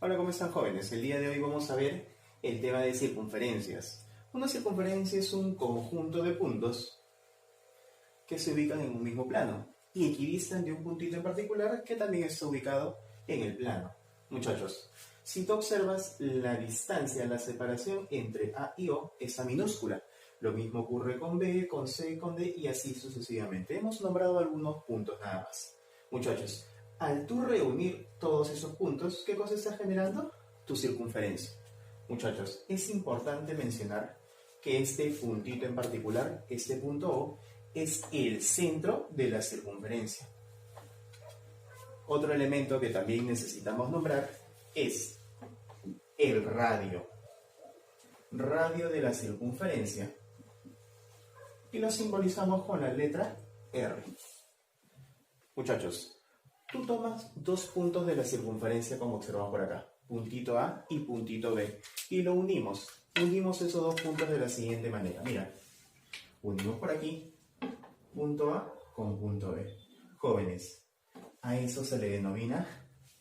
Hola, ¿cómo están, jóvenes? El día de hoy vamos a ver el tema de circunferencias. Una circunferencia es un conjunto de puntos que se ubican en un mismo plano y equidistan de un puntito en particular que también está ubicado en el plano. Muchachos, si tú observas la distancia, la separación entre A y O está minúscula. Lo mismo ocurre con B, con C, con D y así sucesivamente. Hemos nombrado algunos puntos nada más. Muchachos, al tú reunir todos esos puntos, ¿qué cosa está generando? Tu circunferencia. Muchachos, es importante mencionar que este puntito en particular, este punto O, es el centro de la circunferencia. Otro elemento que también necesitamos nombrar es el radio. Radio de la circunferencia. Y lo simbolizamos con la letra R. Muchachos, tú tomas dos puntos de la circunferencia como observamos por acá, puntito A y puntito B, y lo unimos. Unimos esos dos puntos de la siguiente manera. Mira, unimos por aquí punto A con punto B. Jóvenes, a eso se le denomina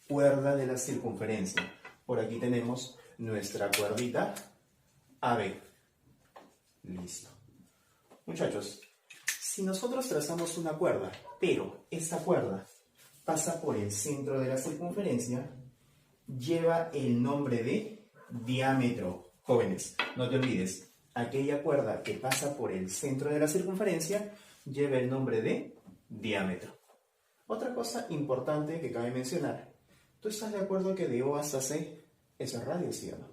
cuerda de la circunferencia. Por aquí tenemos nuestra cuerdita AB. Listo. Muchachos, si nosotros trazamos una cuerda, pero esta cuerda pasa por el centro de la circunferencia, lleva el nombre de diámetro. Jóvenes, no te olvides, aquella cuerda que pasa por el centro de la circunferencia lleva el nombre de diámetro. Otra cosa importante que cabe mencionar, ¿tú estás de acuerdo que de O hasta C eso es radio, sí o no?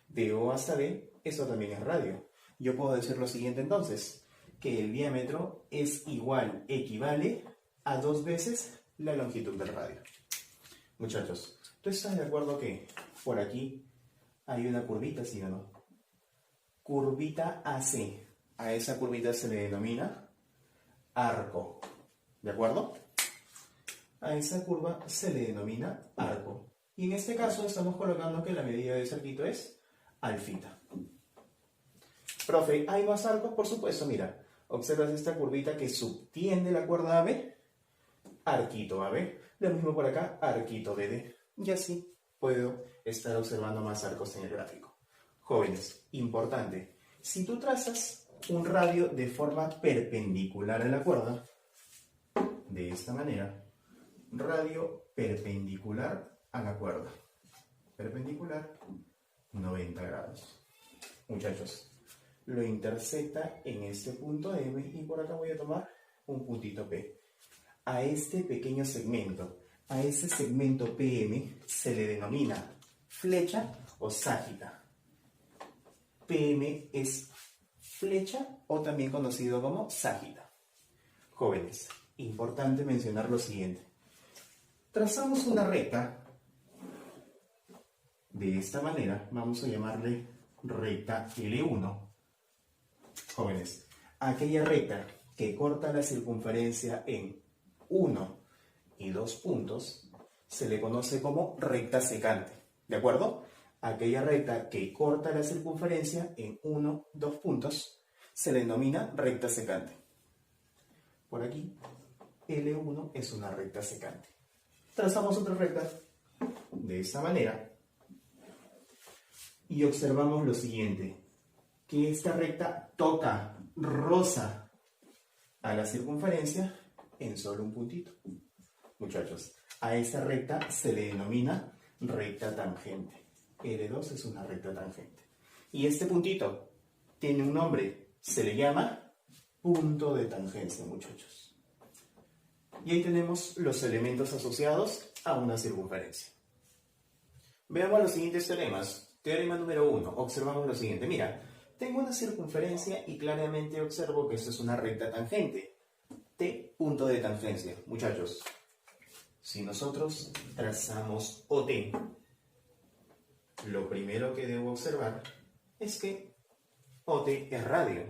De O hasta D, eso también es radio. Yo puedo decir lo siguiente entonces, que el diámetro es igual, equivale a 2 veces la longitud del radio. Muchachos, ¿tú estás de acuerdo que por aquí hay una curvita, sí o no? Curvita AC. A esa curvita se le denomina arco. ¿De acuerdo? A esa curva se le denomina arco. Y en este caso estamos colocando que la medida de ese arquito es alfita. Profe, ¿hay más arcos? Por supuesto, mira. Observas esta curvita que subtiende la cuerda AB. Arquito AB. Lo mismo por acá, arquito BD. Y así puedo estar observando más arcos en el gráfico. Jóvenes, importante. Si tú trazas un radio de forma perpendicular a la cuerda, de esta manera, radio perpendicular a la cuerda. Perpendicular, 90 grados. Muchachos, lo intersecta en este punto M y por acá voy a tomar un puntito P. A este pequeño segmento, a ese segmento PM se le denomina flecha o ságita. PM es flecha o también conocido como ságita. Jóvenes, importante mencionar lo siguiente. Trazamos una recta de esta manera, vamos a llamarle recta L1. Jóvenes, aquella recta que corta la circunferencia en 1 y 2 puntos se le conoce como recta secante. ¿De acuerdo? Aquella recta que corta la circunferencia en 1, 2 puntos se le denomina recta secante. Por aquí, L1 es una recta secante. Trazamos otra recta de esta manera y observamos lo siguiente, que esta recta toca, roza a la circunferencia en solo un puntito. Muchachos, a esta recta se le denomina recta tangente. L2 es una recta tangente. Y este puntito tiene un nombre, se le llama punto de tangencia, muchachos. Y ahí tenemos los elementos asociados a una circunferencia. Veamos los siguientes teoremas. Teorema número 1. Observamos lo siguiente. Mira, tengo una circunferencia y claramente observo que esto es una recta tangente. T, punto de tangencia. Muchachos, si nosotros trazamos OT, lo primero que debo observar es que OT es radio.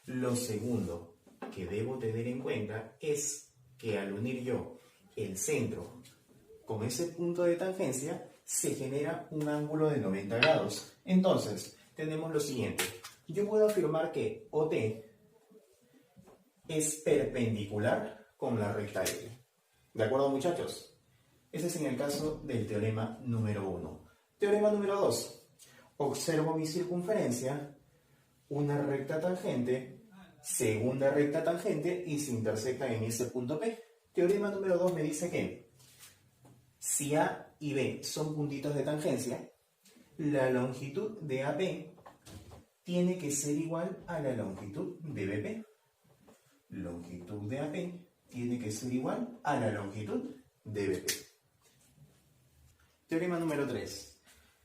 Lo segundo que debo tener en cuenta es que al unir yo el centro con ese punto de tangencia, se genera un ángulo de 90 grados. Entonces, tenemos lo siguiente. Yo puedo afirmar que OT es perpendicular con la recta L. ¿De acuerdo, muchachos? Ese es en el caso del teorema número 1. Teorema número 2. Observo mi circunferencia, una recta tangente, segunda recta tangente y se intersectan en ese punto P. Teorema número 2 me dice que si A y B son puntitos de tangencia, la longitud de AB tiene que ser igual a la longitud de BP. Longitud de AB tiene que ser igual a la longitud de BP. Teorema número 3.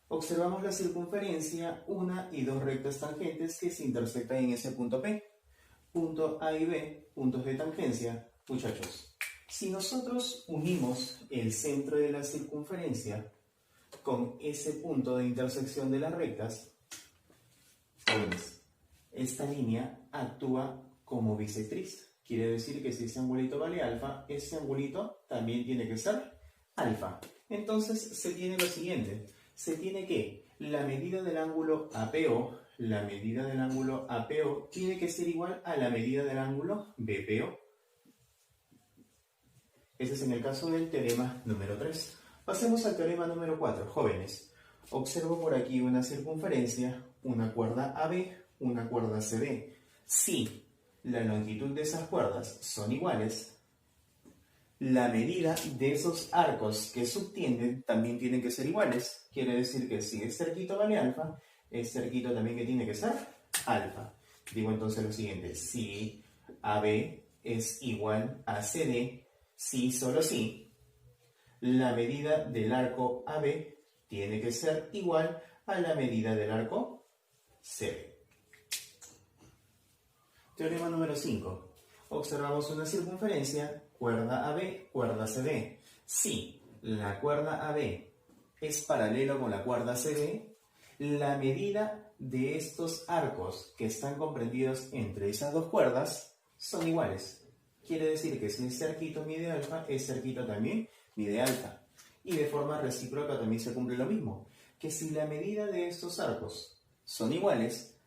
Observamos la circunferencia, una y dos rectas tangentes que se intersectan en ese punto P. Punto A y B, puntos de tangencia. Muchachos, si nosotros unimos el centro de la circunferencia con ese punto de intersección de las rectas, pues esta línea actúa como bisectriz. Quiere decir que si ese angulito vale alfa, ese angulito también tiene que ser alfa. Entonces se tiene lo siguiente. Se tiene que la medida del ángulo APO, tiene que ser igual a la medida del ángulo BPO. Ese es en el caso del teorema número 3. Pasemos al teorema número 4. Jóvenes, observo por aquí una circunferencia, una cuerda AB, una cuerda CD. Si la longitud de esas cuerdas son iguales, la medida de esos arcos que subtienden también tienen que ser iguales. Quiere decir que si este arquito vale alfa, este arquito también que tiene que ser alfa. Digo entonces lo siguiente, si AB es igual a CD, si solo si, la medida del arco AB tiene que ser igual a la medida del arco CD. Teorema número 5. Observamos una circunferencia, cuerda AB, cuerda CD. Si la cuerda AB es paralelo con la cuerda CD, la medida de estos arcos que están comprendidos entre esas dos cuerdas son iguales. Quiere decir que si este arquito mide alfa, este arquito también mide alfa. Y de forma recíproca también se cumple lo mismo, que si la medida de estos arcos son iguales,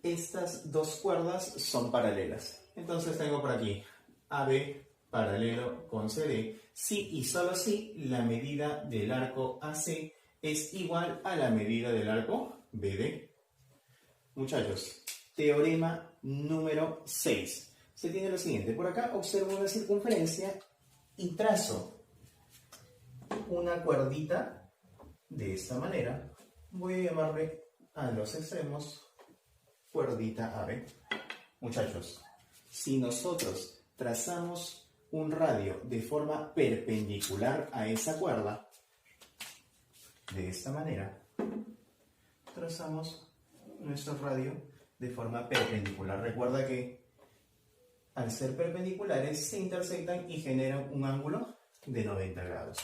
estas dos cuerdas son paralelas. Entonces tengo por aquí AB paralelo con CD. Si y solo si la medida del arco AC es igual a la medida del arco BD. Muchachos, teorema número 6. Se tiene lo siguiente. Por acá observo una circunferencia y trazo una cuerdita de esta manera. Voy a llamarle a los extremos cuerdita AB. Muchachos, si nosotros trazamos un radio de forma perpendicular a esa cuerda, de esta manera, trazamos nuestro radio de forma perpendicular. Recuerda que al ser perpendiculares se intersectan y generan un ángulo de 90 grados.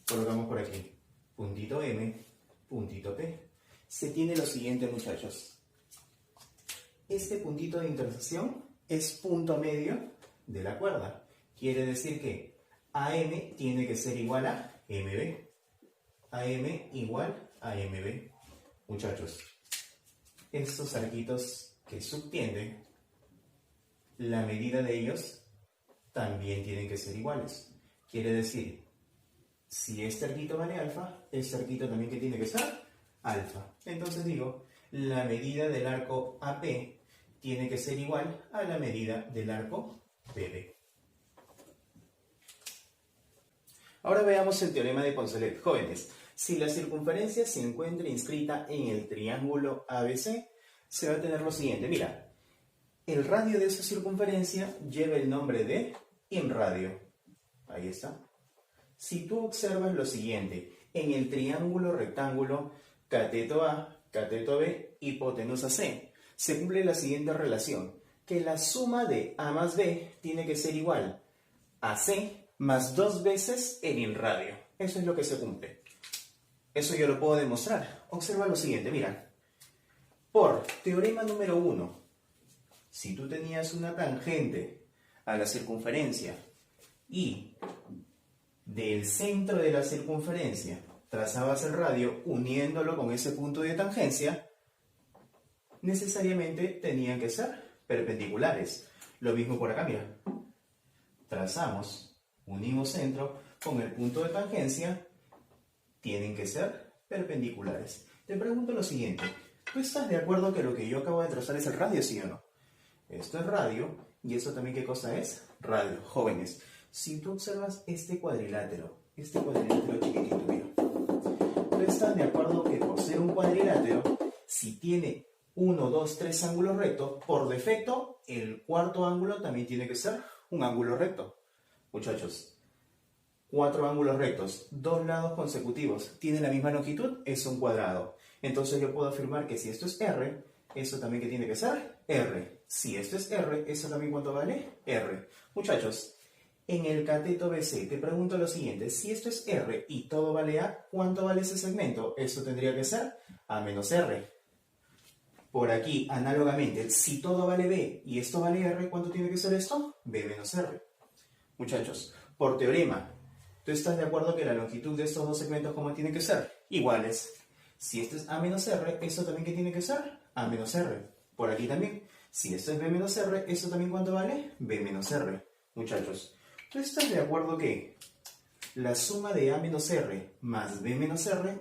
Colocamos por aquí puntito M, puntito P. Se tiene lo siguiente, muchachos. Este puntito de intersección es punto medio de la cuerda. Quiere decir que AM tiene que ser igual a MB. AM igual a MB. Muchachos, estos arquitos que subtienden, la medida de ellos también tienen que ser iguales. Quiere decir, si este arquito vale alfa, este arquito también que tiene que ser alfa. Entonces digo, la medida del arco AP tiene que ser igual a la medida del arco BD. Ahora veamos el teorema de Poncelet. Jóvenes, si la circunferencia se encuentra inscrita en el triángulo ABC, se va a tener lo siguiente. Mira, el radio de esa circunferencia lleva el nombre de inradio. Ahí está. Si tú observas lo siguiente, en el triángulo rectángulo cateto A, cateto B, hipotenusa C, se cumple la siguiente relación, que la suma de A más B tiene que ser igual a C más 2 veces el inradio. Eso es lo que se cumple. Eso yo lo puedo demostrar. Observa lo siguiente, mira. Por teorema número 1, si tú tenías una tangente a la circunferencia y del centro de la circunferencia trazabas el radio uniéndolo con ese punto de tangencia, necesariamente tenían que ser perpendiculares. Lo mismo por acá, mira. Trazamos, unimos centro, con el punto de tangencia tienen que ser perpendiculares. Te pregunto lo siguiente, ¿tú estás de acuerdo que lo que yo acabo de trazar es el radio, sí o no? Esto es radio, y eso también, ¿qué cosa es? Radio. Jóvenes, si tú observas este cuadrilátero chiquitito, mira, ¿tú estás de acuerdo que por ser un cuadrilátero, si tiene 1, 2, 3 ángulos rectos, por defecto, el cuarto ángulo también tiene que ser un ángulo recto? Muchachos, 4 ángulos rectos, 2 lados consecutivos, ¿tienen la misma longitud? Es un cuadrado. Entonces yo puedo afirmar que si esto es R, eso también, ¿qué tiene que ser? R. Si esto es R, ¿eso también cuánto vale? R. Muchachos, en el cateto BC te pregunto lo siguiente, si esto es R y todo vale A, ¿cuánto vale ese segmento? Eso tendría que ser A menos R. Por aquí, análogamente, si todo vale B y esto vale R, ¿cuánto tiene que ser esto? B menos R. Muchachos, por teorema, ¿tú estás de acuerdo que la longitud de estos dos segmentos, cómo tiene que ser? Iguales. Si esto es A menos R, ¿eso también qué tiene que ser? A menos R. Por aquí también. Si esto es B menos R, ¿eso también cuánto vale? B menos R. Muchachos, ¿tú estás de acuerdo que la suma de A menos R más B menos R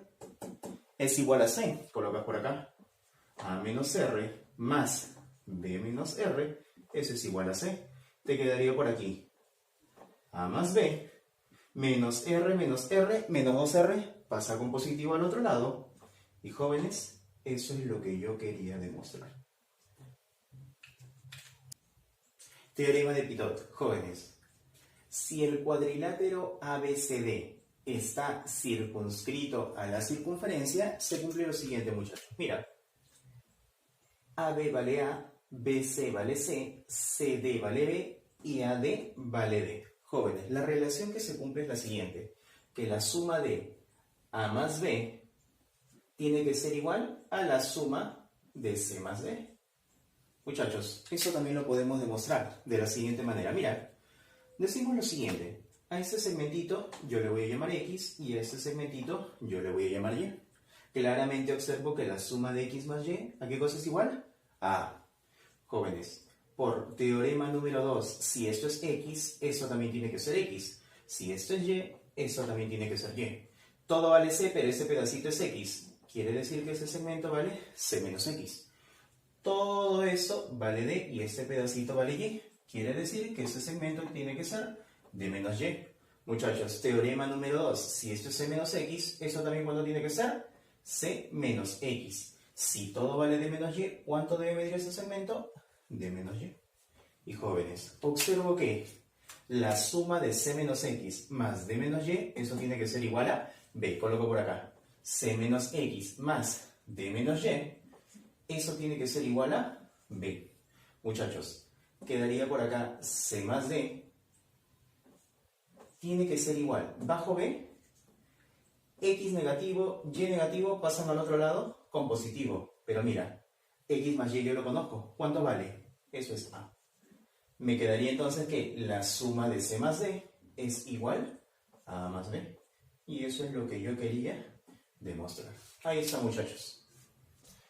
es igual a C? Colocas por acá. A menos R más B menos R, eso es igual a C. Te quedaría por aquí A más B menos R menos 2R, pasa con positivo al otro lado. Y jóvenes, eso es lo que yo quería demostrar. Teorema de Pitot. Jóvenes, si el cuadrilátero ABCD está circunscrito a la circunferencia, se cumple lo siguiente, muchachos. Mira, AB vale A, BC vale C, CD vale B y AD vale D. Jóvenes, la relación que se cumple es la siguiente, que la suma de A más B tiene que ser igual a la suma de C más D. Muchachos, eso también lo podemos demostrar de la siguiente manera. Mira, decimos lo siguiente, a este segmentito yo le voy a llamar X y a este segmentito yo le voy a llamar Y. Claramente observo que la suma de X más Y, ¿a qué cosa es igual? A. Jóvenes, por teorema número 2, si esto es X, eso también tiene que ser X. Si esto es Y, eso también tiene que ser Y. Todo vale C, pero ese pedacito es X. Quiere decir que ese segmento vale C menos X. Todo eso vale D y este pedacito vale Y. Quiere decir que ese segmento tiene que ser D menos Y. Muchachos, teorema número 2. Si esto es C menos X, ¿eso también cuánto tiene que ser? C menos X. Si todo vale D menos Y, ¿cuánto debe medir ese segmento? D menos Y. Y jóvenes, observo que la suma de C menos X más D menos Y, eso tiene que ser igual a B. Coloco por acá. C menos X más D menos Y, eso tiene que ser igual a B. Muchachos, quedaría por acá C más D, tiene que ser igual, bajo B, X negativo, Y negativo, pasan al otro lado con positivo. Pero mira, X más Y yo lo conozco. ¿Cuánto vale? Eso es A. Me quedaría entonces que la suma de C más D es igual a A más B. Y eso es lo que yo quería demostrar. Ahí está, muchachos.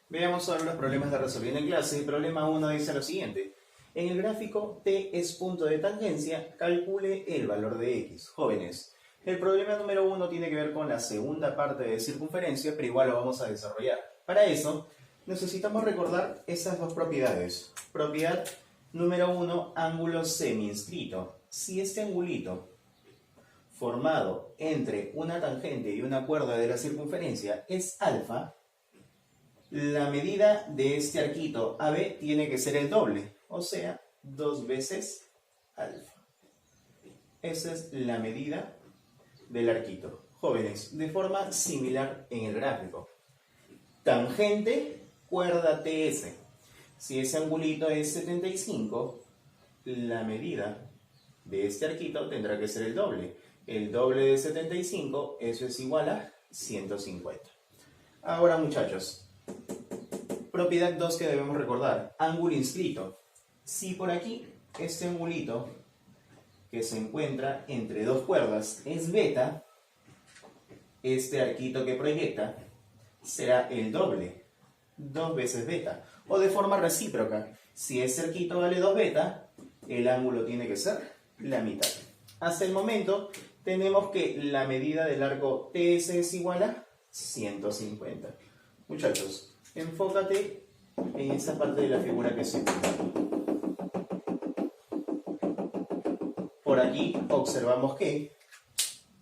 Veamos ahora los problemas de resolver en clase. El problema 1 dice lo siguiente. En el gráfico T es punto de tangencia, calcule el valor de X. Jóvenes, el problema número 1 tiene que ver con la segunda parte de circunferencia, pero igual lo vamos a desarrollar. Para eso, necesitamos recordar esas dos propiedades. Propiedad número 1, ángulo semi-inscrito. Si este angulito formado entre una tangente y una cuerda de la circunferencia es alfa, la medida de este arquito AB tiene que ser el doble, o sea, 2 veces alfa. Esa es la medida del arquito. Jóvenes, de forma similar en el gráfico. Tangente, cuerda TS. Si ese angulito es 75, la medida de este arquito tendrá que ser el doble. El doble de 75, eso es igual a 150. Ahora, muchachos, propiedad 2 que debemos recordar, ángulo inscrito. Si por aquí este angulito que se encuentra entre dos cuerdas es beta, este arquito que proyecta será el doble, 2 veces beta. O de forma recíproca, si ese arquito vale 2 beta, el ángulo tiene que ser la mitad. Hasta el momento tenemos que la medida del arco TS es igual a 150. Muchachos, enfócate en esa parte de la figura que se pinta. Por aquí observamos que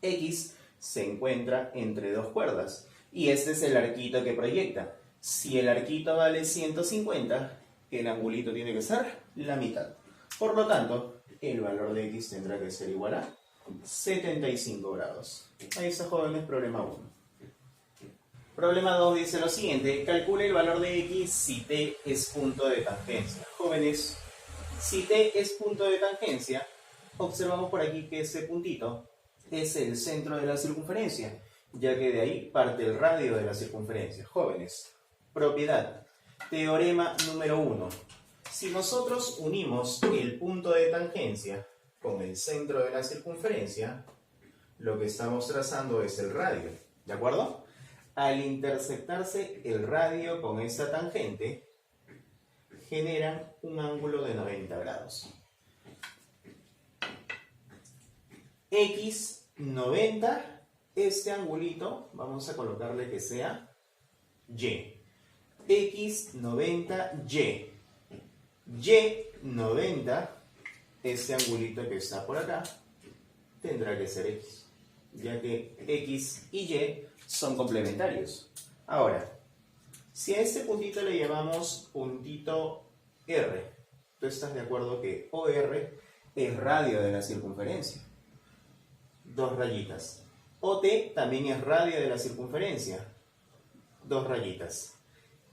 X se encuentra entre dos cuerdas y este es el arquito que proyecta. Si el arquito vale 150, el angulito tiene que ser la mitad. Por lo tanto, el valor de X tendrá que ser igual a 75 grados. Ahí está, jóvenes, problema 1. Problema 2 dice lo siguiente: calcule el valor de X si T es punto de tangencia. Jóvenes, si T es punto de tangencia, observamos por aquí que ese puntito es el centro de la circunferencia, ya que de ahí parte el radio de la circunferencia. Jóvenes, propiedad, teorema número 1. Si nosotros unimos el punto de tangencia con el centro de la circunferencia, lo que estamos trazando es el radio, ¿de acuerdo? Al intersectarse el radio con esta tangente, generan un ángulo de 90 grados. X 90, este angulito, vamos a colocarle que sea Y. X 90, Y. Y 90, este angulito que está por acá, tendrá que ser X, ya que X y Y son complementarios. Ahora, si a este puntito le llamamos puntito R, ¿tú estás de acuerdo que OR es radio de la circunferencia? Dos rayitas. OT también es radio de la circunferencia. Dos rayitas.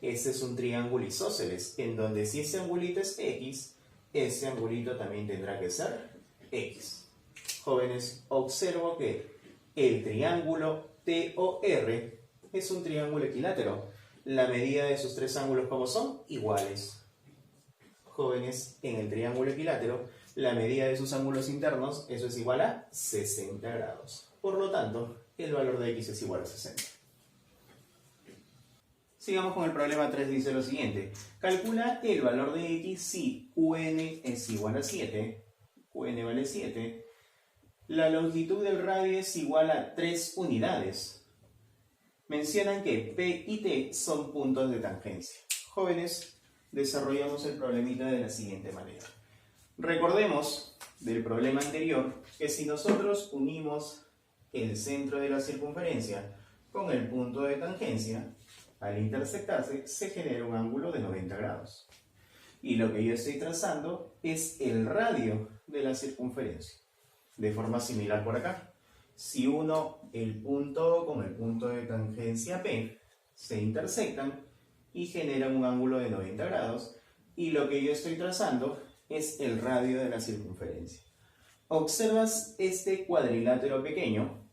Ese es un triángulo isósceles, en donde si ese angulito es X, ese angulito también tendrá que ser X. Jóvenes, observo que el triángulo TOR es un triángulo equilátero. La medida de sus tres ángulos, ¿cómo son? Iguales. Jóvenes, en el triángulo equilátero, la medida de sus ángulos internos, eso es igual a 60 grados. Por lo tanto, el valor de X es igual a 60. Sigamos con el problema 3, dice lo siguiente. Calcula el valor de X si QN es igual a 7, QN vale 7, la longitud del radio es igual a 3 unidades. Mencionan que P y T son puntos de tangencia. Jóvenes, desarrollamos el problemita de la siguiente manera. Recordemos del problema anterior que si nosotros unimos el centro de la circunferencia con el punto de tangencia, al intersectarse se genera un ángulo de 90 grados. Y lo que yo estoy trazando es el radio de la circunferencia. De forma similar por acá. Si uno el punto con el punto de tangencia P, se intersectan y generan un ángulo de 90 grados. Y lo que yo estoy trazando es el radio de la circunferencia. Observas este cuadrilátero pequeño,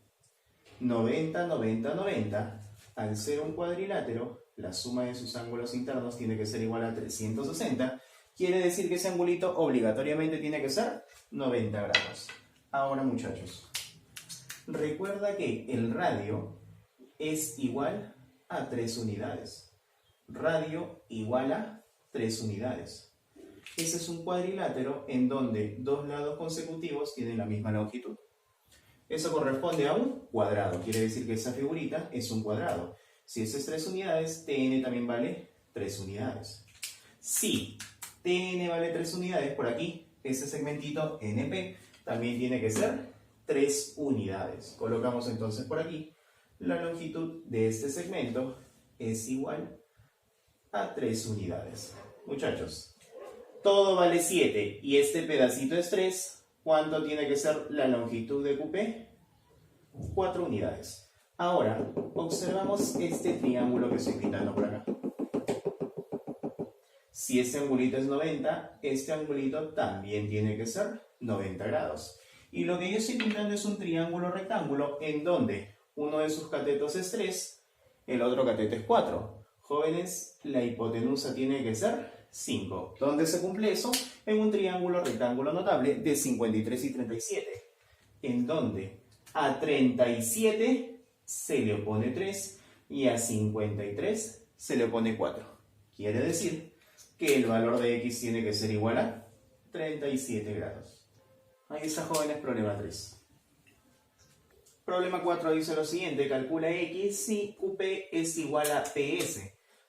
90, 90, 90. Al ser un cuadrilátero, la suma de sus ángulos internos tiene que ser igual a 360. Quiere decir que ese angulito obligatoriamente tiene que ser 90 grados. Ahora, muchachos, recuerda que el radio es igual a 3 unidades. Radio igual a 3 unidades. Ese es un cuadrilátero en donde dos lados consecutivos tienen la misma longitud. Eso corresponde a un cuadrado. Quiere decir que esa figurita es un cuadrado. Si ese es 3 unidades, TN también vale 3 unidades. Si TN vale 3 unidades, por aquí, ese segmentito NP también tiene que ser 3 unidades. Colocamos entonces por aquí, la longitud de este segmento es igual a 3 unidades. Muchachos, todo vale 7 y este pedacito es 3. ¿Cuánto tiene que ser la longitud de QP? 4 unidades. Ahora, observamos este triángulo que estoy pintando por acá. Si este angulito es 90, este angulito también tiene que ser 90 grados. Y lo que yo estoy pintando es un triángulo rectángulo en donde uno de sus catetos es 3, el otro cateto es 4. Jóvenes, la hipotenusa tiene que ser 5. ¿Dónde se cumple eso? En un triángulo rectángulo notable de 53 y 37, en donde a 37 se le opone 3 y a 53 se le opone 4. Quiere decir que el valor de X tiene que ser igual a 37 grados. Ahí está, jóvenes, problema 3. Problema 4 dice lo siguiente, calcula X si QP es igual a PS.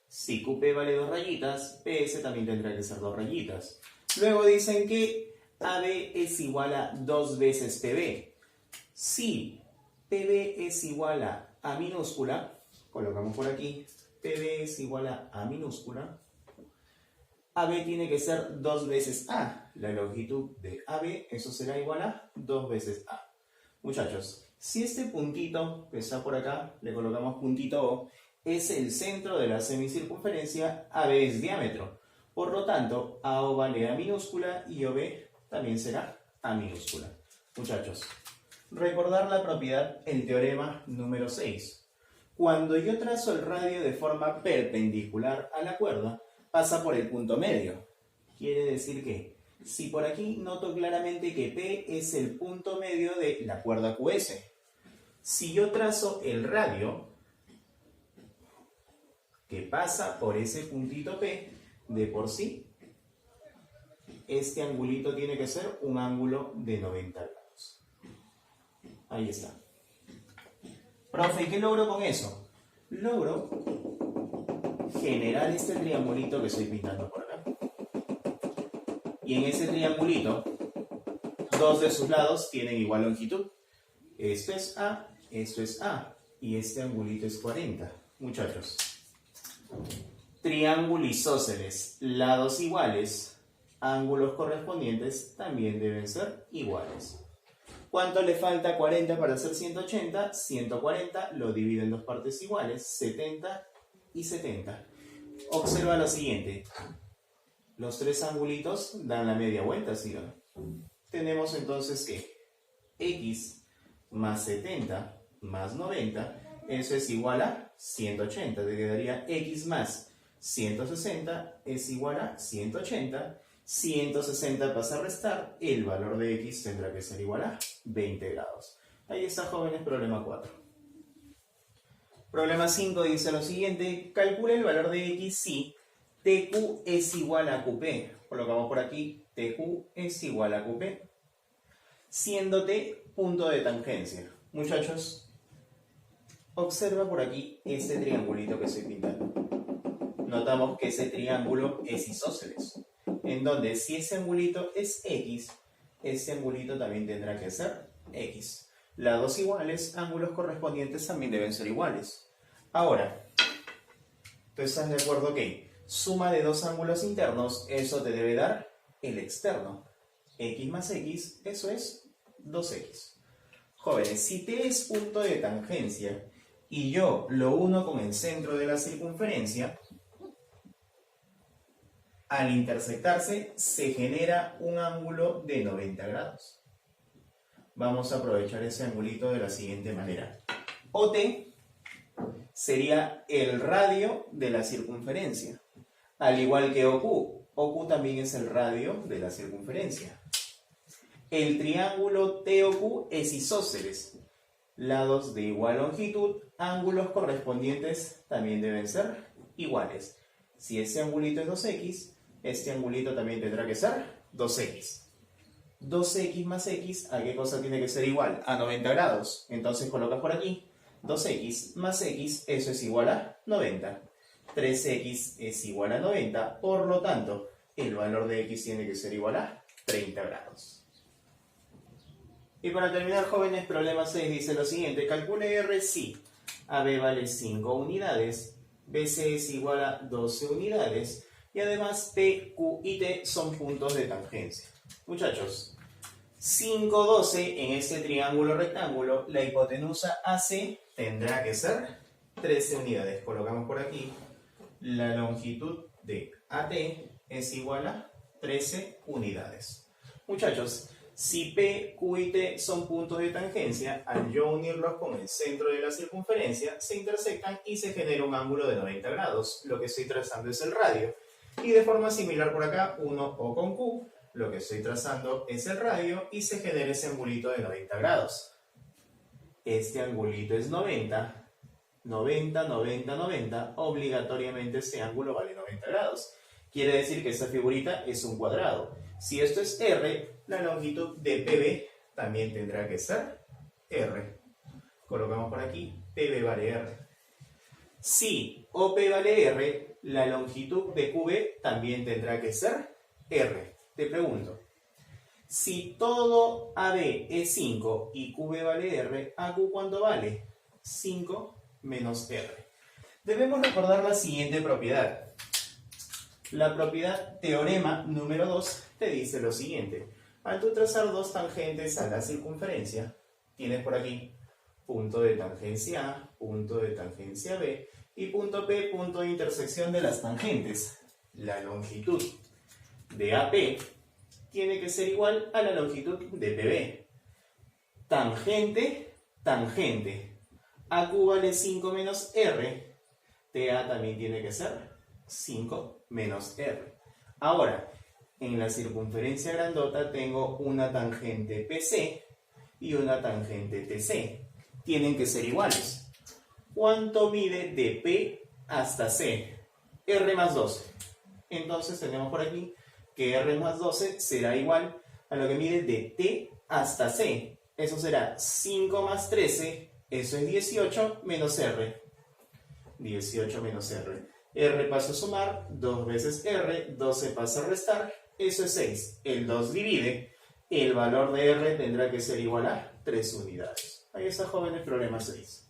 Si QP vale 2 rayitas, PS también tendrá que ser 2 rayitas. Luego dicen que AB es igual a 2 veces PB. Si PB es igual a A minúscula, colocamos por aquí, PB es igual a A minúscula, AB tiene que ser 2 veces A. La longitud de AB, eso será igual a 2 veces A. Muchachos, si este puntito que está por acá, le colocamos puntito O, es el centro de la semicircunferencia, AB es diámetro. Por lo tanto, AO vale A minúscula y OB también será A minúscula. Muchachos, recordar la propiedad, el teorema número 6. Cuando yo trazo el radio de forma perpendicular a la cuerda, pasa por el punto medio. Quiere decir que, si por aquí noto claramente que P es el punto medio de la cuerda QS, si yo trazo el radio que pasa por ese puntito P, de por sí, este angulito tiene que ser un ángulo de 90 grados. Ahí está. Profe, ¿qué logro con eso? Logro generar este triangulito que estoy pintando por acá. Y en ese triangulito, dos de sus lados tienen igual longitud. Esto es A, y este angulito es 40. Muchachos, triángulo isósceles, lados iguales, ángulos correspondientes también deben ser iguales. ¿Cuánto le falta a 40 para hacer 180? 140 lo divido en dos partes iguales, 70 y 70. Observa lo siguiente. Los tres angulitos dan la media vuelta, ¿sí o no? Tenemos entonces que X más 70 más 90, eso es igual a 180. Te quedaría X más 160 es igual a 180. 160 pasa a restar, el valor de X tendrá que ser igual a 20 grados. Ahí está, jóvenes, problema 4. Problema 5 dice lo siguiente, calcula el valor de X si TQ es igual a QP. Colocamos por aquí, TQ es igual a QP, siendo T punto de tangencia. Muchachos, observa por aquí este triangulito que estoy pintando. Notamos que ese triángulo es isósceles, en donde si ese angulito es X, este angulito también tendrá que ser X. Lados iguales, ángulos correspondientes también deben ser iguales. Ahora, ¿tú estás de acuerdo que suma de dos ángulos internos, eso te debe dar el externo? X más X, eso es 2X. Jóvenes, si T es punto de tangencia y yo lo uno con el centro de la circunferencia, al intersectarse se genera un ángulo de 90 grados. Vamos a aprovechar ese angulito de la siguiente manera. OT sería el radio de la circunferencia, al igual que OQ. OQ también es el radio de la circunferencia. El triángulo TOQ es isósceles, lados de igual longitud, ángulos correspondientes también deben ser iguales. Si ese angulito es 2X, este angulito también tendrá que ser 2X. 2X más X, ¿a qué cosa tiene que ser igual? A 90 grados. Entonces colocas por aquí 2X más X, eso es igual a 90. 3X es igual a 90, por lo tanto, el valor de X tiene que ser igual a 30 grados. Y para terminar, jóvenes, problema 6 dice lo siguiente. Calcule R si AB vale 5 unidades, BC es igual a 12 unidades, y además P, Q y T son puntos de tangencia. Muchachos, 5, 12 en este triángulo rectángulo, la hipotenusa AC tendrá que ser 13 unidades. Colocamos por aquí, la longitud de AT es igual a 13 unidades. Muchachos, si P, Q y T son puntos de tangencia, al yo unirlos con el centro de la circunferencia, se intersectan y se genera un ángulo de 90 grados. Lo que estoy trazando es el radio. Y de forma similar por acá, 1O con Q, lo que estoy trazando es el radio y se genera ese angulito de 90 grados. Este angulito es 90, 90, 90, 90, obligatoriamente este ángulo vale 90 grados. Quiere decir que esta figurita es un cuadrado. Si esto es R, la longitud de PB también tendrá que ser R. Colocamos por aquí, PB vale R. Si OP vale R, la longitud de QB también tendrá que ser R. Te pregunto, si todo AB es 5 y QB vale R, ¿AQ cuánto vale? 5 menos R. Debemos recordar la siguiente propiedad. La propiedad teorema número 2 te dice lo siguiente. Al tú trazar dos tangentes a la circunferencia, tienes por aquí punto de tangencia A, punto de tangencia B y punto P, punto de intersección de las tangentes. La longitud de AP tiene que ser igual a la longitud de PB. Tangente, tangente. AQ vale 5 menos R. TA también tiene que ser 5 menos R. Ahora, en la circunferencia grandota tengo una tangente PC y una tangente TC. Tienen que ser iguales. ¿Cuánto mide de P hasta C? R más 12. Entonces tenemos por aquí que R más 12 será igual a lo que mide de T hasta C. Eso será 5 más 13, eso es 18 menos R. 18 menos R. R pasa a sumar, 2 veces R, 12 pasa a restar, eso es 6. El 2 divide, el valor de R tendrá que ser igual a 3 unidades. Ahí está, jóvenes, problema 6.